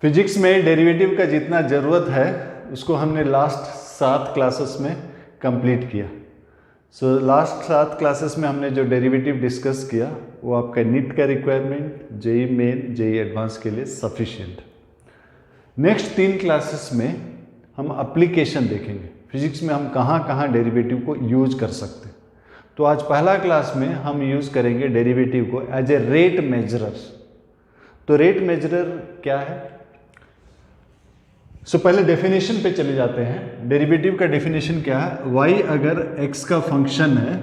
Physics में derivative का जितना ज़रूरत है उसको हमने लास्ट 7 क्लासेस में कंप्लीट किया। सो लास्ट 7 क्लासेस में हमने जो डेरिवेटिव डिस्कस किया वो आपका नीट का requirement, JEE main, JEE advance के लिए सफिशिएंट। नेक्स्ट 3 क्लासेस में हम एप्लीकेशन देखेंगे, फिजिक्स में हम कहाँ कहाँ डेरिवेटिव को यूज कर सकते हैं। तो आज पहला क्लास में हम यूज करेंगे डेरिवेटिव को एज ए रेट मेजरर। तो रेट मेजरर क्या है? पहले डेफिनेशन पे चले जाते हैं। डेरिवेटिव का डेफिनेशन क्या है? y अगर x का फंक्शन है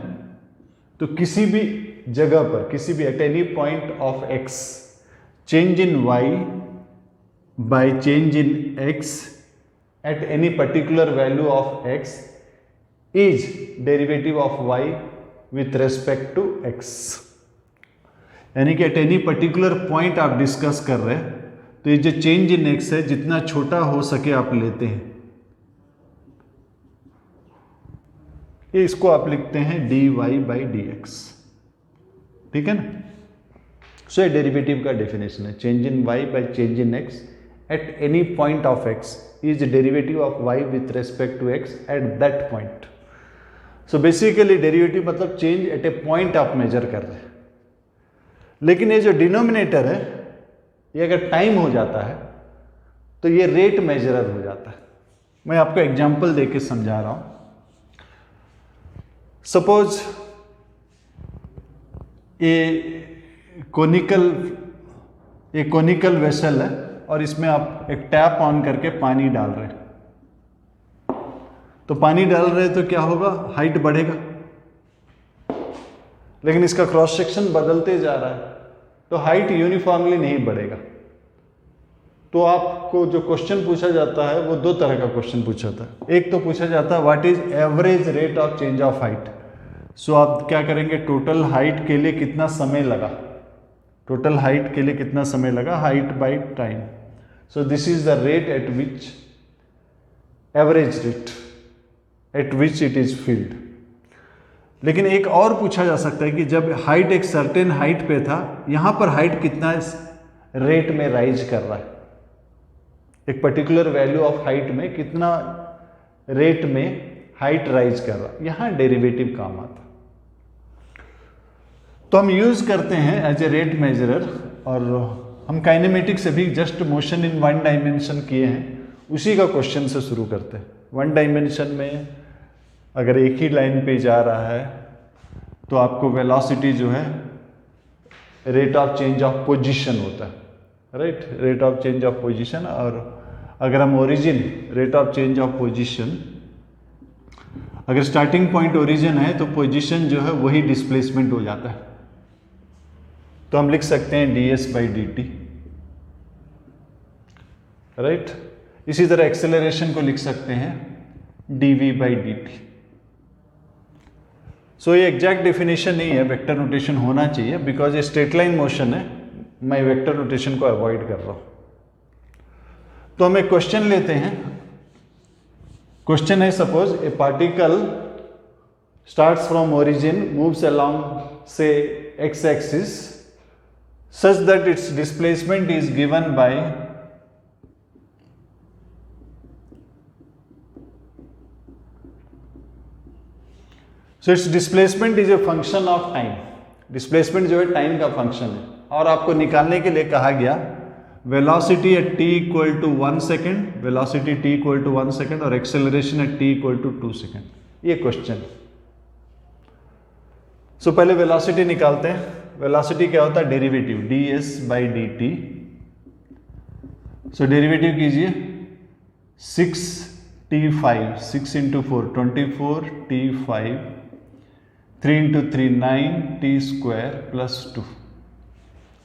तो किसी भी जगह पर, किसी भी at any point of x, change in y by change in x at any particular value of x is derivative of y with respect to x। यानी कि एट एनी पर्टिकुलर पॉइंट आप डिस्कस कर रहे हैं तो ये जो change in x है जितना छोटा हो सके आप लेते हैं, ये इसको आप लिखते हैं dy बाई dx। ठीक है ना? सो ये डेरिवेटिव का डेफिनेशन है, change in y by change in x at any point of x is derivative of y with respect to x at that point. So basically derivative मतलब change at a point आप measure कर रहे हैं। लेकिन ये जो denominator है ये अगर टाइम हो जाता है तो ये रेट मेजरर हो जाता है। मैं आपको एग्जांपल देके समझा रहा हूं। सपोज ये कोनिकल वेसल है और इसमें आप एक टैप ऑन करके पानी डाल रहे हैं। तो पानी डाल रहे हैं तो क्या होगा? हाइट बढ़ेगा, लेकिन इसका क्रॉस सेक्शन बदलते जा रहा है तो हाइट यूनिफॉर्मली नहीं बढ़ेगा। तो आपको जो क्वेश्चन पूछा जाता है वो 2 तरह का क्वेश्चन पूछा जाता है। एक तो पूछा जाता है what is average rate of change of height. So आप क्या करेंगे? टोटल हाइट के लिए कितना समय लगा, टोटल हाइट के लिए कितना समय लगा, height by time. So this is the rate at which, average rate at which it is filled. लेकिन एक और पूछा जा सकता है कि जब हाइट एक सर्टेन हाइट पे था, यहां पर हाइट कितना रेट में राइज कर रहा है, एक पर्टिकुलर वैल्यू ऑफ हाइट में कितना रेट में हाइट राइज कर रहा है, यहां डेरिवेटिव काम आता है। तो हम यूज करते हैं एज ए रेट मेजरर। और हम काइनेमेटिक्स से भी जस्ट मोशन इन 1 डायमेंशन किए हैं, उसी का क्वेश्चन से शुरू करते हैं। 1 डायमेंशन में अगर एक ही लाइन पे जा रहा है तो आपको वेलोसिटी जो है rate of change of position होता है, right, rate of change of position. और अगर हम origin, rate of change of position, अगर स्टार्टिंग पॉइंट ओरिजिन है तो पोजीशन जो है वही डिस्प्लेसमेंट हो जाता है। तो हम लिख सकते हैं ds बाई dt, राइट। इसी तरह एक्सेलरेशन को लिख सकते हैं dv बाई dt। सो ये एग्जैक्ट डेफिनेशन नहीं है, वेक्टर नोटेशन होना चाहिए बिकॉज ये स्ट्रेट लाइन मोशन है, मैं वेक्टर नोटेशन को अवॉइड कर रहा हूं। तो हम एक क्वेश्चन लेते हैं। क्वेश्चन है suppose A particle starts from origin, moves along से x axis such that its displacement is given by its displacement is a function of time। Displacement जो है टाइम का फंक्शन है और आपको निकालने के लिए कहा गया velocity at t equal to 1 second, velocity t equal to 1 second और acceleration at t equal to 2 second. ये क्वेश्चन। सो पहले वेलोसिटी निकालते हैं। वेलोसिटी क्या होता है? Derivative ds by dt। So derivative कीजिए 6t5, 6 into 4 24 t5, 3 into 3 9 t square plus 2।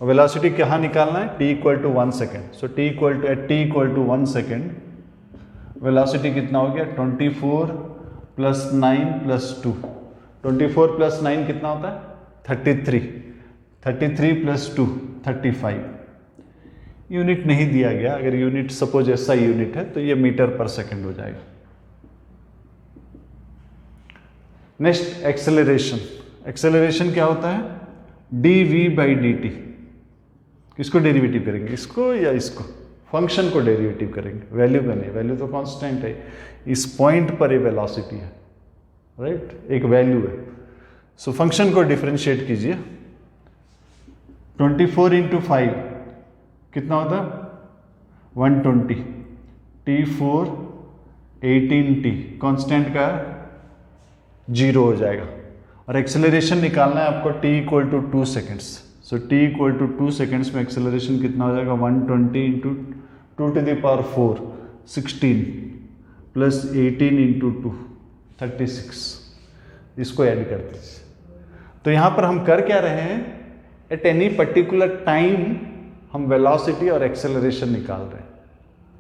Velocity कहाँ निकालना है? t equal to 1 second. So t equal to 1 second velocity कितना हो गया? 24 प्लस 9 प्लस 2। 24 प्लस 9 कितना होता है? 33। 33 प्लस 2 35। यूनिट नहीं दिया गया, अगर यूनिट सपोज ऐसा यूनिट है तो ये मीटर पर सेकंड हो जाएगा। Next acceleration. एक्सेलरेशन क्या होता है? dv by dt। किसको डेरिवेटिव करेंगे, इसको या इसको? फंक्शन को डेरिवेटिव करेंगे, वैल्यू का नहीं, वैल्यू तो कांस्टेंट है, इस पॉइंट पर ये वेलोसिटी है, राइट, एक वैल्यू है। सो फंक्शन को डिफरेंशिएट कीजिए। 24 इंटू 5 कितना होता है 120, T4 18T कांस्टेंट का 0 हो जाएगा, और एक्सेलरेशन निकालना है आपको t equal to 2 seconds. So t equal to 2 seconds में एक्सेलरेशन कितना हो जाएगा 120 इंटू 2⁴ 16 प्लस 18 इंटू 2 36, इसको ऐड कर दीजिए। तो यहाँ पर हम कर क्या रहे हैं, एट एनी पर्टिकुलर टाइम हम वेलोसिटी और एक्सेलरेशन निकाल रहे हैं,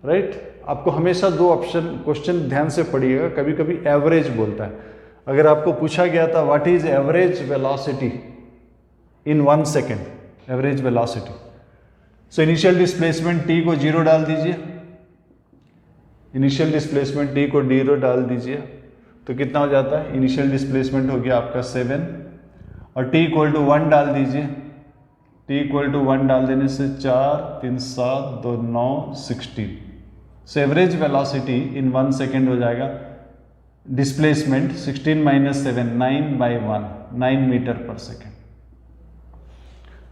राइट। आपको हमेशा दो ऑप्शन क्वेश्चन ध्यान से पढ़िएगा, कभी कभी एवरेज बोलता है। अगर आपको पूछा गया था what is average velocity in 1 second, average velocity, so initial displacement t को 0 डाल दीजिए, इनिशियल डिस्प्लेसमेंट t को 0 डाल दीजिए, तो कितना हो जाता है, इनिशियल डिस्प्लेसमेंट हो गया आपका 7, और t इक्वल टू 1 डाल दीजिए, t इक्वल टू 1 डाल देने से 4 3 7 2 9 16। सो एवरेज वेलोसिटी इन 1 सेकेंड हो जाएगा डिस्प्लेसमेंट 16 माइनस 7 9/1 9 मीटर पर सेकेंड।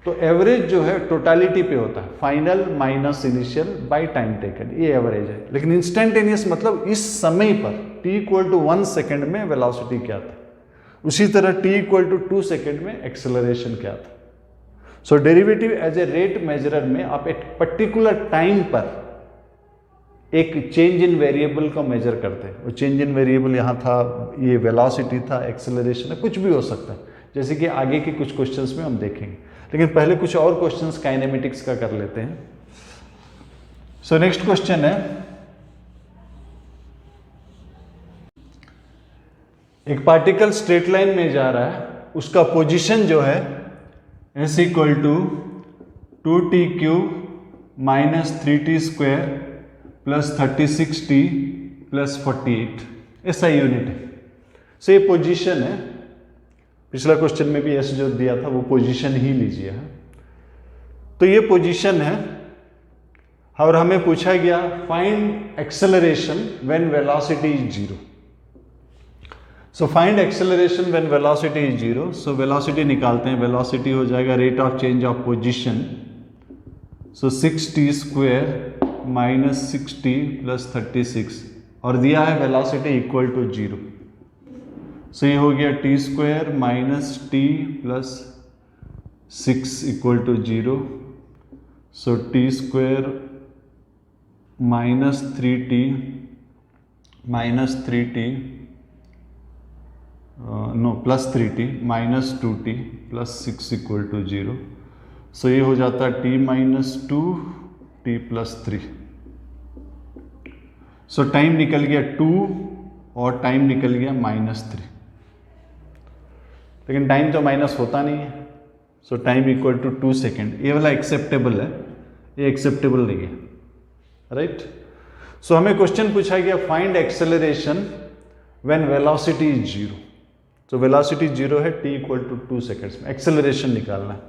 तो एवरेज जो है टोटालिटी पे होता है, final minus initial by time taken, ये एवरेज है। लेकिन इंस्टेंटेनियस मतलब इस समय पर t इक्वल टू 1 सेकेंड में वेलोसिटी क्या था, उसी तरह t इक्वल टू 2 सेकेंड में एक्सेलरेशन क्या था। सो डेरिवेटिव एज ए रेट मेजरर में आप एक पर्टिकुलर टाइम पर एक चेंज इन वेरिएबल को मेजर करते हैं। वो चेंज इन वेरिएबल यहाँ था, ये वेलोसिटी था, एक्सेलरेशन है, कुछ भी हो सकता है, जैसे कि आगे के कुछ क्वेश्चंस में हम देखेंगे। लेकिन पहले कुछ और क्वेश्चंस काइनेमेटिक्स का कर लेते हैं। सो नेक्स्ट क्वेश्चन है, एक पार्टिकल स्ट्रेट लाइन में जा रहा है, उसका पोजीशन जो है s equal to 2t³ minus 3t² plus 36t plus 48, ऐसा यूनिट है। सो ये पोजीशन है, पिछला क्वेश्चन में भी s जो दिया था वो पोजीशन ही लीजिए। तो ये पोजीशन है, और हमें पूछा गया find acceleration when velocity is 0। So find acceleration when velocity is 0। So velocity निकालते हैं, वेलोसिटी हो जाएगा rate of change of position, so 6t² minus 6t plus 36, और दिया है वेलोसिटी इक्वल टू 0। सो ये हो गया t² minus t plus 6 equal to 0। So t² minus 3t minus 3t no plus 3t minus 2t plus 6 equal to 0। So ये हो जाता है t minus 2 t plus 3। So time निकल गया 2 और टाइम निकल गया माइनस 3, लेकिन टाइम तो माइनस होता नहीं है। So time equal to 2 second, ये वाला एक्सेप्टेबल है, ये एक्सेप्टेबल नहीं है, राइट। सो हमें क्वेश्चन पूछा गया find acceleration when velocity is 0। तो वेलोसिटी 0 है, t इक्वल टू 2 सेकेंड्स में एक्सेलरेशन निकालना है।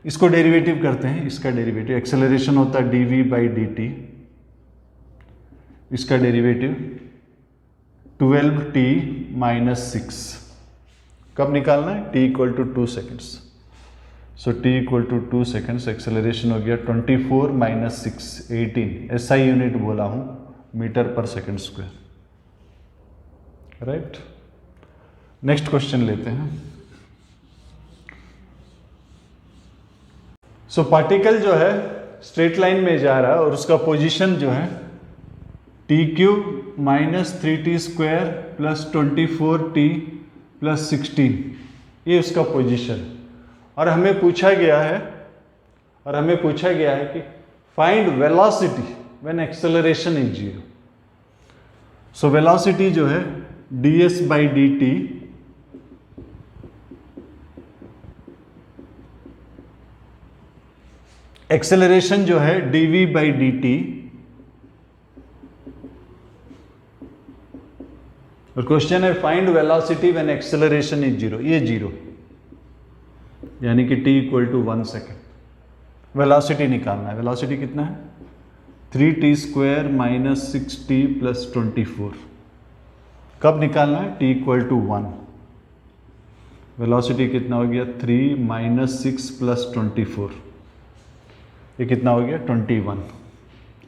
इसको डेरिवेटिव करते हैं, इसका डेरिवेटिव एक्सेलरेशन होता है dv/dt, इसका डेरिवेटिव 12t माइनस 6, कब निकालना है, t equal to 2 seconds. So t equal to 2 seconds, acceleration हो गया 24 माइनस 6 18, ऐसा यूनिट बोला हूं, मीटर पर second square, right. Next question लेते हैं। सो पार्टिकल जो है स्ट्रेट लाइन में जा रहा है और उसका पोजीशन जो है t³ minus 3t² plus 24t plus 16, ये उसका पोजीशन। और हमें पूछा गया है कि find velocity when acceleration is 0। So velocity जो है ds/dt एक्सेलरेशन जो है dv/dt, और क्वेश्चन है find velocity when acceleration is 0, ये 0 यानी कि t equal to 1 second. Velocity निकालना है, वेलोसिटी कितना है 3t² माइनस 6t प्लस 24। कब निकालना है? t equal to 1। वेलोसिटी कितना हो गया? 3 माइनस 6 प्लस 24, ये कितना हो गया? 21।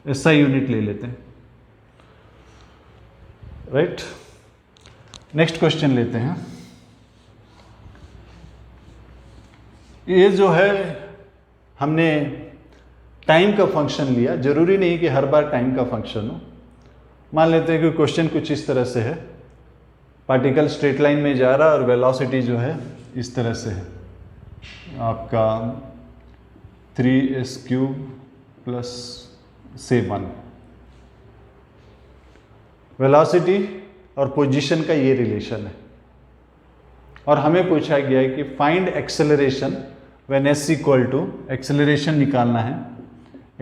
ऐसा यूनिट ले लेते हैं, राइट। नेक्स्ट क्वेश्चन लेते हैं। ये जो है हमने टाइम का फंक्शन लिया, जरूरी नहीं कि हर बार टाइम का फंक्शन हो। मान लेते हैं कि क्वेश्चन कुछ इस तरह से है, पार्टिकल स्ट्रेट लाइन में जा रहा है और वेलोसिटी जो है इस तरह से है आपका 3s³ प्लस से 1। वेलोसिटी और पोजीशन का ये रिलेशन है, और हमें पूछा गया है कि find acceleration when s equal to, acceleration निकालना है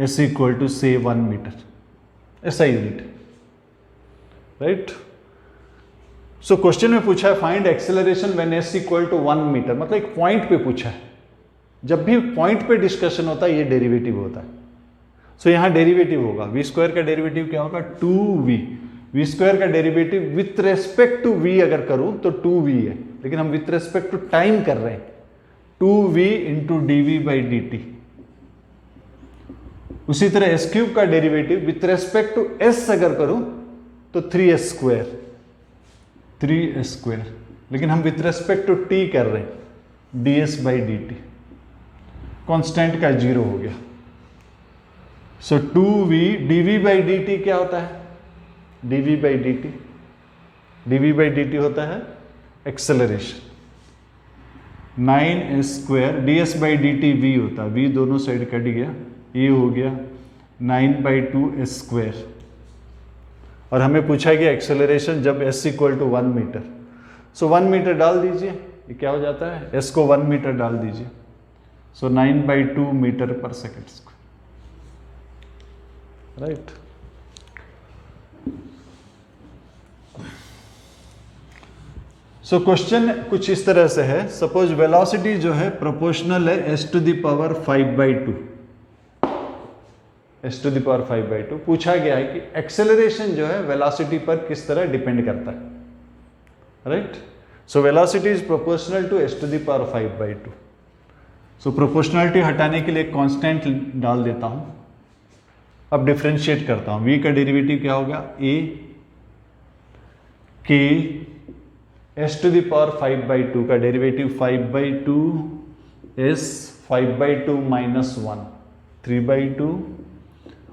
s इक्वल टू से 1 मीटर, ऐसा यूनिट है, राइट। सो क्वेश्चन में पूछा है find acceleration when s equal to 1 metre, मतलब एक पॉइंट पे पूछा है। जब भी पॉइंट पे डिस्कशन होता है ये डेरिवेटिव होता है। सो यहां डेरिवेटिव होगा, v² का डेरिवेटिव क्या होगा? 2v। v² का derivative with respect to v अगर करूं तो 2v है, लेकिन हम विथ रेस्पेक्ट टू टाइम कर रहे हैं, 2v इंटू dv/dt। उसी तरह s³ का derivative with respect to s अगर करूं तो 3s², लेकिन हम विथ रेस्पेक्ट टू t कर रहे हैं, ds/dt। कांस्टेंट का 0 हो गया। सो 2v dv/dt क्या होता है? dv/dt होता है एक्सेलरेशन। 9s² ds/dt v होता है, v दोनों साइड कट गया, ये हो गया 9/2s²। और हमें पूछा गया एक्सेलरेशन जब s equal to 1 metre. So 1 metre डाल दीजिए, ये क्या हो जाता है? s को 1 मीटर डाल दीजिए, सो 9/2 मीटर पर second square, right. So question कुछ इस तरह से है, सपोज वेलोसिटी जो है प्रोपोर्शनल है s to the power 5/2, s to the power 5/2। पूछा गया है कि एक्सेलरेशन जो है वेलोसिटी पर किस तरह डिपेंड करता है, right. So velocity is proportional to s to the power 5/2। सो प्रोपोर्शनलिटी हटाने के लिए कांस्टेंट डाल देता हूं, अब डिफरेंशिएट करता हूं। v का डेरिवेटिव क्या होगा? a k s to the power 5/2 का डेरिवेटिव 5/2 s 5/2 माइनस 1 3/2,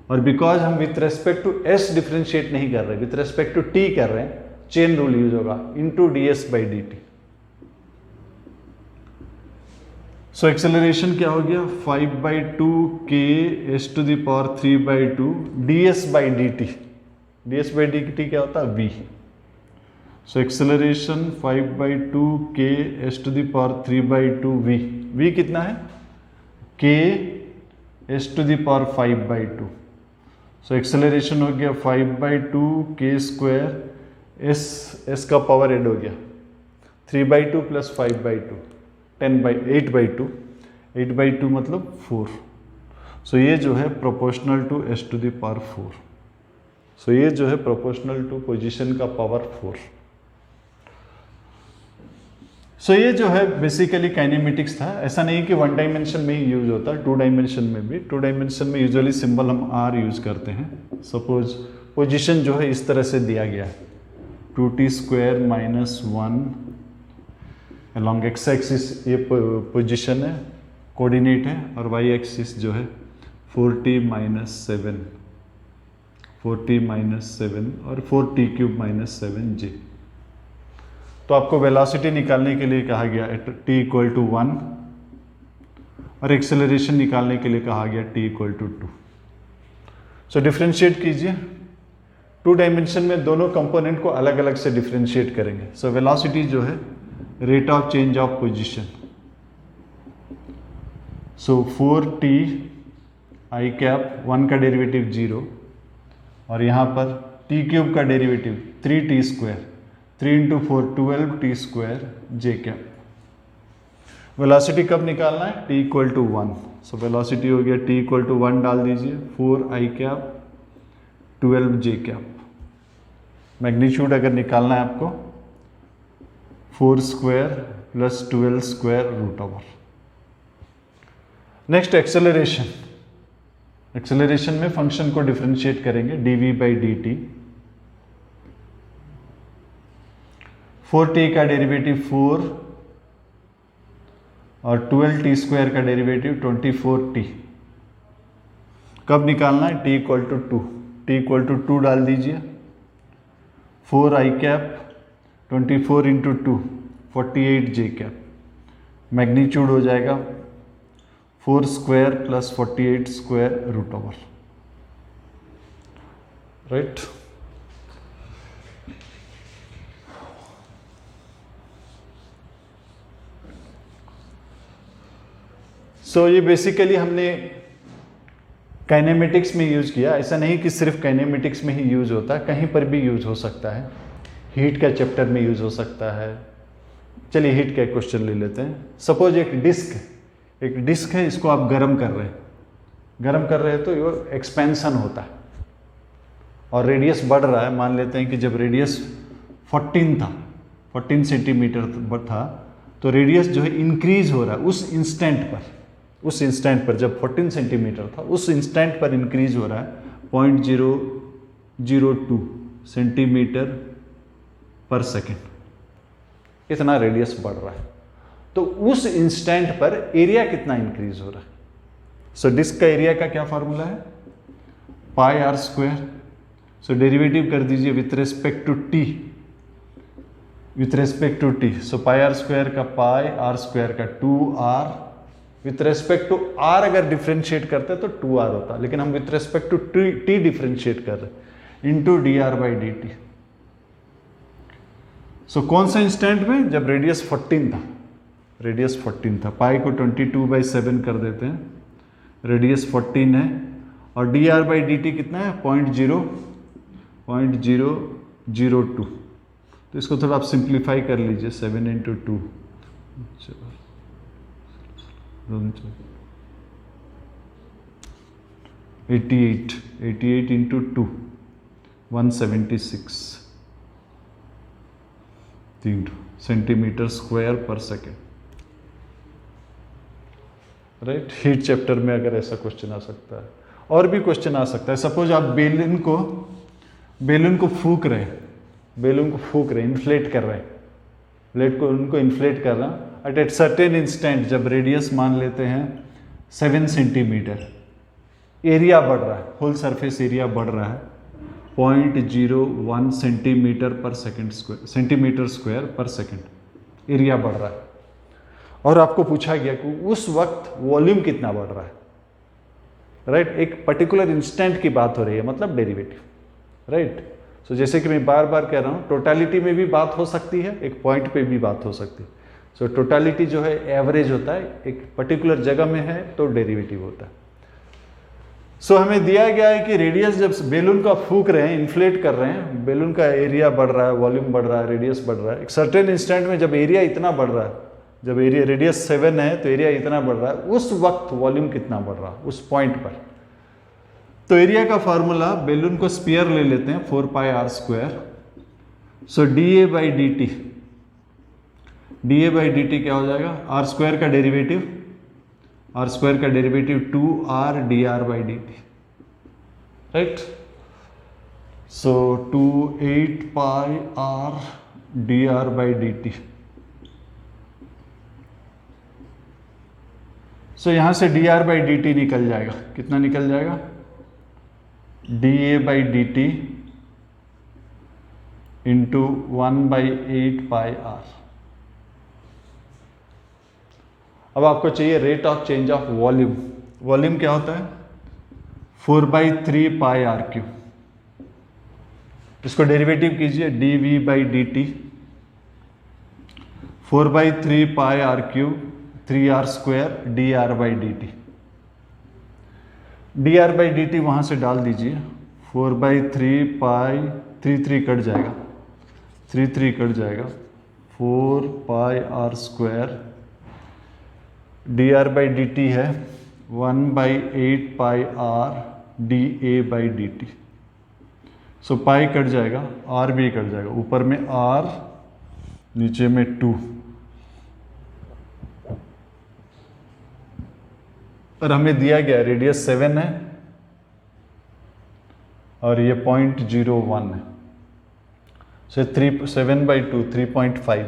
और बिकॉज हम with respect to s differentiate नहीं कर रहे, विथ रेस्पेक्ट टू t कर रहे हैं, चेन रूल यूज होगा, इनटू ds/dt। सो एक्सेलरेशन क्या हो गया? 5/2 k s to the power 3/2 ds/dt। ds/dt क्या होता है? v। So acceleration 5/2 k s to the power 3/2 v। v कितना है? k s to the power 5/2। So acceleration हो गया 5/2 k² s का पावर ऐड हो गया 3/2 प्लस 5/2 8/2 8/2 मतलब 4। सो ये जो है proportional to s to the power 4। So ये जो है प्रोपोर्शनल टू पोजीशन का पावर 4। सो ये जो है बेसिकली काइनेमेटिक्स था। ऐसा नहीं कि 1 डायमेंशन में ही यूज होता है, 2 डायमेंशन में भी। 2 डायमेंशन में यूजुअली सिंबल हम r यूज करते हैं। सपोज पोजीशन जो है इस तरह से दिया गया है 2t² minus 1 along x axis, ये पोजीशन है, कोऑर्डिनेट है, और y एक्सिस जो है 4t माइनस 7 और 4t³ माइनस 7j। तो आपको वेलोसिटी निकालने के लिए कहा गया t इक्वल टू 1 और एक्सेलरेशन निकालने के लिए कहा गया t equal to 2। So differentiate कीजिए। 2 डायमेंशन में दोनों कंपोनेंट को अलग अलग से डिफरेंशिएट करेंगे। सो वेलोसिटी जो है rate of change of position, so 4t i cap 1 का डेरिवेटिव 0, और यहाँ पर t³ का derivative 3t², 3 into 4 12t² j cap. Velocity कब निकालना है? t equal to 1। So velocity हो गया t इक्वल टू 1 डाल दीजिए, 4 i cap 12 J cap. Magnitude अगर निकालना है आपको 4 square plus 12 square root over. Next acceleration. Acceleration में फंक्शन को डिफरेंशिएट करेंगे dv बाई dt। 4t का डेरिवेटिव 4 और 12t स्क्वायर का डेरिवेटिव 24t। कब निकालना है? t equal to 2। t equal to 2 डाल दीजिए। 4 i cap 24 into 2 48 j cap. Magnitude हो जाएगा 4 square plus 48 square root over. Right. So ये बेसिकली हमने काइनेमेटिक्स में यूज किया। ऐसा नहीं कि सिर्फ काइनेमेटिक्स में ही यूज होता है, कहीं पर भी यूज हो सकता है। हीट का चैप्टर में यूज हो सकता है। चलिए हीट का एक क्वेश्चन ले लेते हैं। सपोज एक डिस्क है, इसको आप गर्म कर रहे हैं तो ये एक्सपेंशन होता है और रेडियस बढ़ रहा है। मान लेते हैं कि जब रेडियस 14 सेंटीमीटर था तो रेडियस जो है इंक्रीज हो रहा है उस इंस्टेंट पर जब 14 सेंटीमीटर था उस इंस्टेंट पर इंक्रीज हो रहा है 0.002 सेंटीमीटर पर सेकेंड। इतना रेडियस बढ़ रहा है तो उस इंस्टेंट पर एरिया कितना इंक्रीज हो रहा है? सो डिस्क का एरिया का क्या फार्मूला है? Pi are square. So derivative कर दीजिए with respect to t. So pi are square का पाई, आर स्क्वायर का 2r। With respect to r अगर डिफ्रेंशिएट करते तो 2r होता, लेकिन हम विथ रेस्पेक्ट टू t डिफ्रेंशिएट कर रहे हैं into dr by dt। So कौन सा इंस्टेंट में? जब रेडियस 14 था। पाई को 22/7 कर देते हैं, रेडियस 14 है और dr बाई dt कितना है? 0.002। तो इसको थोड़ा आप सिंप्लीफाई कर लीजिए। 7 इंटू 2 88 इंटू 2 176 सेंटीमीटर स्क्वायर पर सेकेंड। राइट। हीट चैप्टर में अगर ऐसा क्वेश्चन आ सकता है, और भी क्वेश्चन आ सकता है। सपोज आप बेलून को फूक रहे हैं, इन्फ्लेट कर रहे हैं, उनको इन्फ्लेट कर रहा एट सर्टेन इंस्टेंट। जब रेडियस मान लेते हैं 7 सेंटीमीटर, एरिया बढ़ रहा है, होल सरफेस एरिया बढ़ रहा है 0.01 सेंटीमीटर स्क्वायर पर सेकेंड एरिया बढ़ रहा है। और आपको पूछा गया कि उस वक्त वॉल्यूम कितना बढ़ रहा है। राइट। एक पर्टिकुलर इंस्टेंट की बात हो रही है, मतलब डेरिवेटिव। राइट। सो जैसे कि मैं बार बार कह रहा हूँ, टोटालिटी में भी बात हो सकती है, एक पॉइंट पे भी बात हो सकती है। सो टोटालिटी जो है एवरेज होता है, एक पर्टिकुलर जगह में है तो डेरिवेटिव होता है। सो हमें दिया गया है कि रेडियस जब बेलून का फूक रहे हैं, इन्फ्लेट कर रहे हैं, बेलून का एरिया बढ़ रहा है, वॉल्यूम बढ़ रहा है, रेडियस बढ़ रहा है। एक सर्टेन इंस्टेंट में जब एरिया इतना बढ़ रहा है, जब एरिया रेडियस 7 है तो एरिया इतना बढ़ रहा है, उस वक्त वॉल्यूम कितना बढ़ रहा है उस पॉइंट पर। तो एरिया का फार्मूला, बेलून को स्पीयर ले लेते हैं 4 pi are square. So dA by dt क्या हो जाएगा? आर स्क्वायर का derivative 2r dr by dt। Right. So 8 pi r dr by dt। So यहां से dr बाई dt निकल जाएगा। कितना निकल जाएगा? dA by dt into 1/8 pi r। अब आपको चाहिए rate of change of volume. Volume क्या होता है? 4/3 पाई आर क्यूब। इसको डेरिवेटिव कीजिए, dV by dt 4/3 pi r cube 3r square dr by dt। dr by dt वहां से डाल दीजिए, 4/3 पाई 3 कट जाएगा, 3 कट जाएगा, 4 pi are square dr by dt है 1/8 pi r dA by dt। So pi cut जाएगा, r भी cut जाएगा, ऊपर में आर नीचे में 2, और हमें दिया गया रेडियस 7 है और ये 0.01 है, सो 7/2 3.5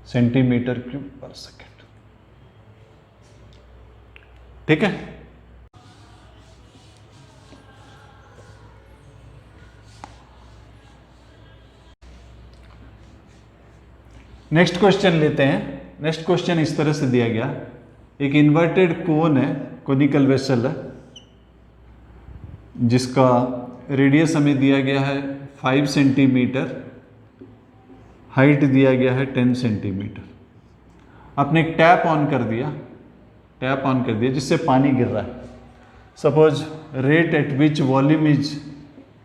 सेंटीमीटर क्यूब पर सेकेंड। ठीक है, नेक्स्ट क्वेश्चन लेते हैं। नेक्स्ट क्वेश्चन इस तरह से दिया गया, एक इन्वर्टेड कोन है, कोनिकल वेसल है, जिसका रेडियस हमें दिया गया है 5 सेंटीमीटर, हाइट दिया गया है 10 सेंटीमीटर। आपने एक टैप ऑन कर दिया, जिससे पानी गिर रहा है। Suppose rate at which volume is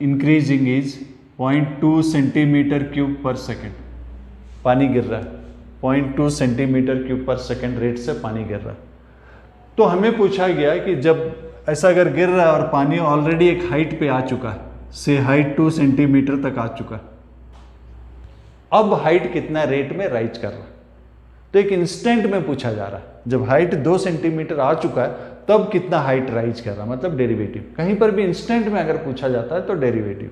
increasing is 0.2 centimetre cube पर सेकेंड। पानी गिर रहा है 0.2 सेंटीमीटर क्यूब पर सेकेंड रेट से पानी गिर रहा है। तो हमें पूछा गया कि जब ऐसा अगर गिर रहा है और पानी ऑलरेडी एक हाइट पे आ चुका है, से हाइट 2 सेंटीमीटर तक आ चुका है, अब हाइट कितना रेट में राइज कर रहा है। तो एक इंस्टेंट में पूछा जा रहा है, जब हाइट 2 सेंटीमीटर आ चुका है तब कितना हाइट राइज कर रहा है, मतलब डेरिवेटिव। कहीं पर भी इंस्टेंट में अगर पूछा जाता है तो डेरिवेटिव।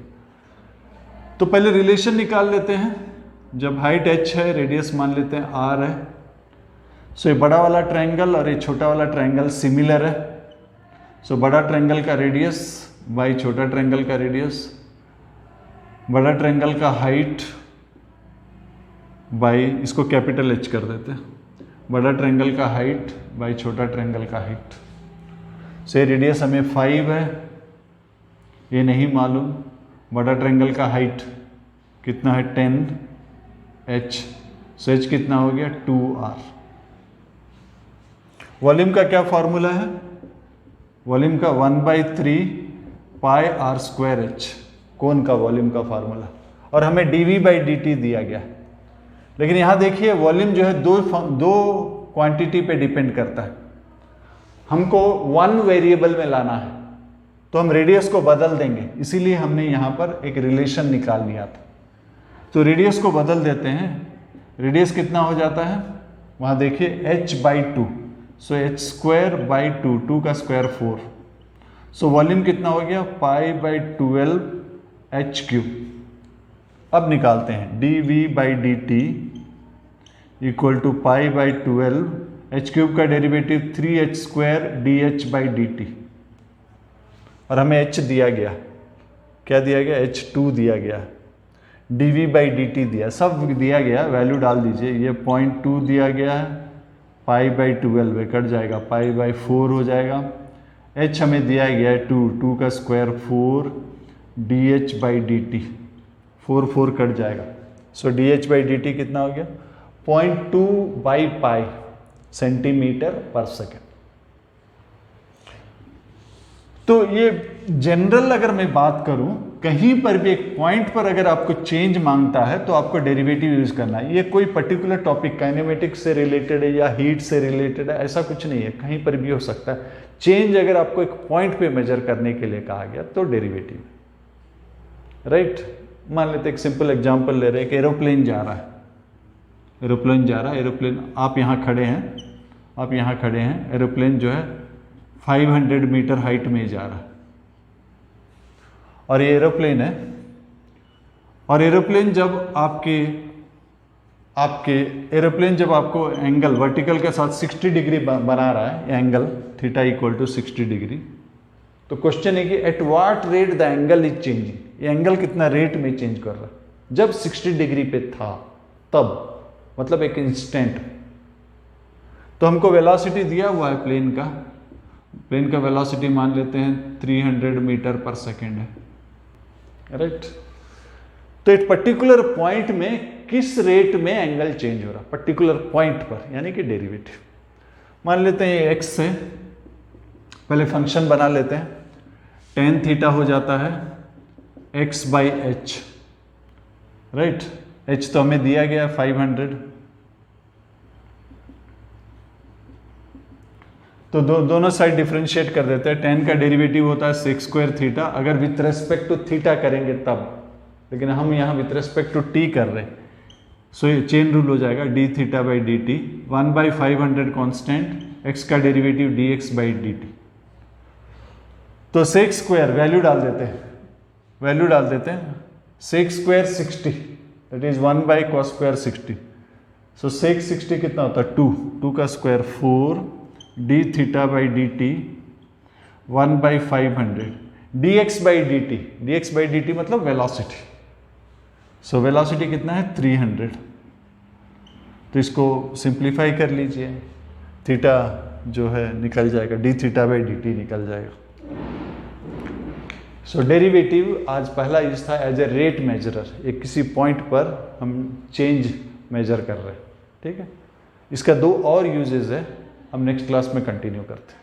तो पहले रिलेशन निकाल लेते हैं। जब हाइट h है, रेडियस मान लेते हैं r है, सो ये बड़ा वाला ट्रायंगल और ये छोटा वाला ट्रायंगल सिमिलर है। सो बड़ा ट्रायंगल का रेडियस बाई छोटा ट्रायंगल का रेडियस, बड़ा ट्रायंगल का हाइट बाई, इसको कैपिटल H कर देते हैं, बड़ा ट्रायंगल का हाइट बाई छोटा ट्रायंगल का हाइट। से रेडियस हमें 5 है, ये नहीं मालूम। बड़ा ट्रायंगल का हाइट कितना है 10h, सो h कितना हो गया 2r। वॉल्यूम का क्या फॉर्मूला है, वॉल्यूम का 1/3 पाई r²h, कोन का वॉल्यूम का फॉर्मूला। और हमें dv/dt दिया गया। लेकिन यहां देखिए वॉल्यूम जो है दो क्वांटिटी पे डिपेंड करता है। हमको 1 वेरिएबल में लाना है तो हम रेडियस को बदल देंगे, इसीलिए हमने यहां पर एक रिलेशन निकाल लिया था। तो रेडियस को बदल देते हैं। रेडियस कितना हो जाता है, वहां देखिए h/2, सो h²/2, 2 का स्क्वायर 4। सो वॉल्यूम कितना हो गया π/12 h³। अब निकालते हैं dv/dt इक्वल टू π/12 h³ का डेरिवेटिव 3h² dh/dt, और हमें h दिया गया, क्या दिया गया, h2 दिया गया, dv/dt दिया, सब दिया गया, वैल्यू डाल दीजिए। ये 0.2 दिया गया है, π/12 कट जाएगा, π/4 हो जाएगा। h हमें दिया गया है 2 का स्क्वायर 4 dh/dt, 4 कट जाएगा। सो dh/dt कितना हो गया 0.2/π सेंटीमीटर पर सेकेंड। तो ये जनरल अगर मैं बात करूं, कहीं पर भी एक पॉइंट पर अगर आपको चेंज मांगता है तो आपको डेरिवेटिव यूज करना है। ये कोई पर्टिकुलर टॉपिक काइनेमेटिक्स से रिलेटेड है या हीट से रिलेटेड है, ऐसा कुछ नहीं है, कहीं पर भी हो सकता है। चेंज अगर आपको एक पॉइंट पे मेजर करने के लिए कहा गया तो डेरिवेटिव, राइट। मान लेते एक सिंपल एग्जांपल ले रहे हैं, एक एरोप्लेन जा रहा है, एरोप्लेन आप यहाँ खड़े हैं, एरोप्लेन जो है 500 मीटर हाइट में जा रहा है, और ये एरोप्लेन है। और एरोप्लेन जब एरोप्लेन जब आपको एंगल वर्टिकल के साथ 60 डिग्री बना रहा है, angle theta equal to 60 degree, तो क्वेश्चन है कि at what rate the angle is changing, ये एंगल कितना रेट में चेंज कर रहा है। जब 60 डिग्री पे था तब, मतलब एक इंस्टेंट। तो हमको वेलोसिटी दिया हुआ है प्लेन का वेलोसिटी मान लेते हैं 300 मीटर पर सेकेंड है, राइट। तो एक पर्टिकुलर पॉइंट में किस रेट में एंगल चेंज हो रहा, पर्टिकुलर पॉइंट पर, यानी कि डेरिवेटिव। मान लेते हैं ये x है, पहले फंक्शन बना लेते हैं, tan थीटा हो जाता है x/h, राइट। h तो हमें दिया गया 500, तो दोनों साइड डिफ्रेंशिएट कर देते हैं। tan का डेरिवेटिव होता है सेक स्क्वायर थीटा, अगर विथ रेस्पेक्ट टू थीटा करेंगे तब, लेकिन हम यहाँ विथ रेस्पेक्ट टू t कर रहे हैं। सो ये चेन रूल हो जाएगा d theta by d t, 1/500 constant, x का derivative dx by d t. तो सेक स्क्वायर वैल्यू डाल देते हैं, sec square 60, that is 1/cos square 60। So sec 60 कितना होता है 2 का square 4 d theta by d t 1/500 dx by d t मतलब वेलोसिटी। सो वेलोसिटी कितना है 300। तो इसको सिंप्लीफाई कर लीजिए, थीटा जो है निकल जाएगा, d theta by d T निकल जाएगा। सो डेरिवेटिव आज पहला यूज था एज ए रेट मेजरर, एक किसी पॉइंट पर हम चेंज मेजर कर रहे हैं, ठीक है। इसका 2 और यूजेस है, हम नेक्स्ट क्लास में कंटिन्यू करते हैं।